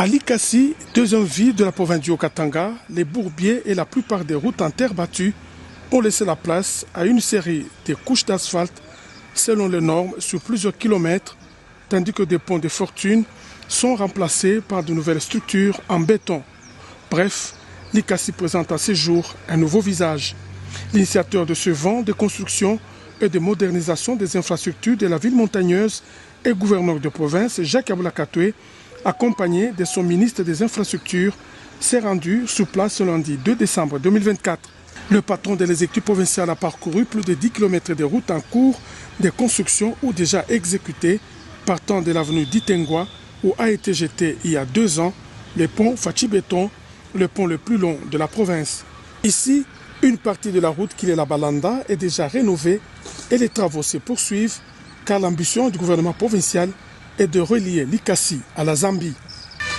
À Likasi, deuxième ville de la province du Haut-Katanga, les bourbiers et la plupart des routes en terre battue ont laissé la place à une série de couches d'asphalte selon les normes sur plusieurs kilomètres, tandis que des ponts de fortune sont remplacés par de nouvelles structures en béton. Bref, Likasi présente à ce jour un nouveau visage. L'initiateur de ce vent de construction et de modernisation des infrastructures de la ville montagneuse et gouverneur de province, Jacques Aboulakatoué, accompagné de son ministre des Infrastructures, s'est rendu sur place ce lundi 2 décembre 2024. Le patron de l'exécutif provincial a parcouru plus de 10 km de routes en cours de construction ou déjà exécutées, partant de l'avenue d'Itengwa, où a été jeté il y a 2 ans le pont Fachi-Béton, le pont le plus long de la province. Ici, une partie de la route qui est la Balanda est déjà rénovée et les travaux se poursuivent car l'ambition du gouvernement provincial est de relier Likasi à la Zambie.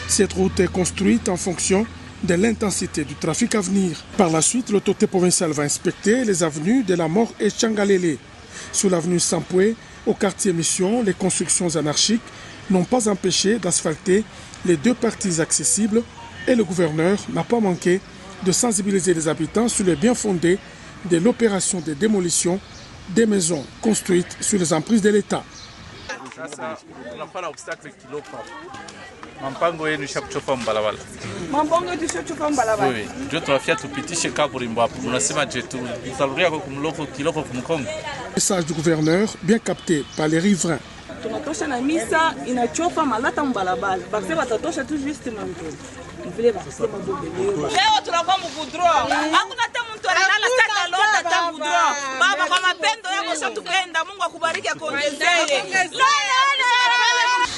Cette route est construite en fonction de l'intensité du trafic à venir. Par la suite, l'autorité provinciale va inspecter les avenues de la Mort et Changalele. Sur l'avenue Sampoué, au quartier Mission, les constructions anarchiques n'ont pas empêché d'asphalter les deux parties accessibles et le gouverneur n'a pas manqué de sensibiliser les habitants sur le bien fondé de l'opération de démolition des maisons construites sur les emprises de l'État. Sasa tunapata obstacle kidogo. Mampango yenu ishakuchopa mbalabala. Mampango yetu ishakuchopa mbalabala. Wewe, ndio tunafia tupitishe kaburimbo hapo. Unasema je tu tutarudia kwa kumloko kiloko kumkongo. Message du gouverneur bien capté par les riverains. Tunatosha na misa inachopa malata mbalabala. Bakse batatosha tu juste mambo. Mpele bakse mambo. Leo tunakuwa mkudro. Hakuna hata mtu analala tata lota tambudro. Baba kwa mapendo yako sio tupenda. Mungu akubariki akuongezee.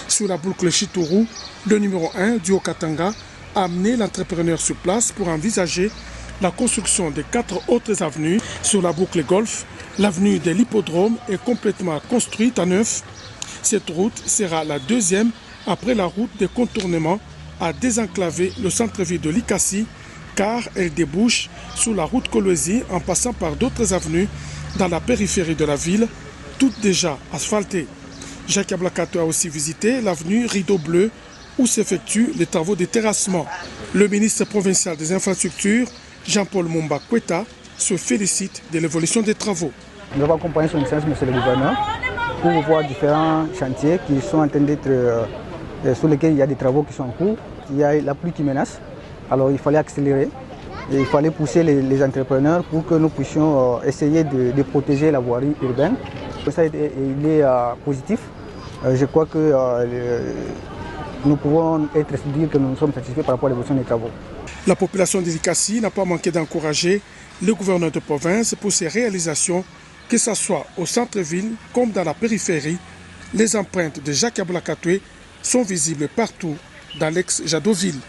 Sur la boucle Chitourou, le numéro 1 du Haut-Katanga a amené l'entrepreneur sur place pour envisager la construction de 4 autres avenues. Sur la boucle Golf, l'avenue de l'Hippodrome est complètement construite à neuf. Cette route sera la deuxième après la route de contournement à désenclaver le centre-ville de Likasi car elle débouche sur la route Kolwezi en passant par d'autres avenues dans la périphérie de la ville, toutes déjà asphaltées. Jacques Aboulakatoué a aussi visité l'avenue Rideau Bleu où s'effectuent les travaux de terrassement. Le ministre provincial des Infrastructures, Jean-Paul Mumba Kweta, se félicite de l'évolution des travaux. Nous avons accompagné son excellence, monsieur le gouverneur, pour voir différents chantiers qui sont en train d'être, sur lesquels il y a des travaux qui sont en cours. Il y a la pluie qui menace, alors il fallait accélérer. Et il fallait pousser les entrepreneurs pour que nous puissions essayer de protéger la voirie urbaine. Ça, il est positif. Je crois que nous pouvons dire que nous sommes satisfaits par rapport à l'évolution des travaux. La population de Likasi n'a pas manqué d'encourager le gouverneur de province pour ses réalisations, que ce soit au centre-ville comme dans la périphérie. Les empreintes de Jacques Aboulakatoué sont visibles partout dans l'ex-Jadoville.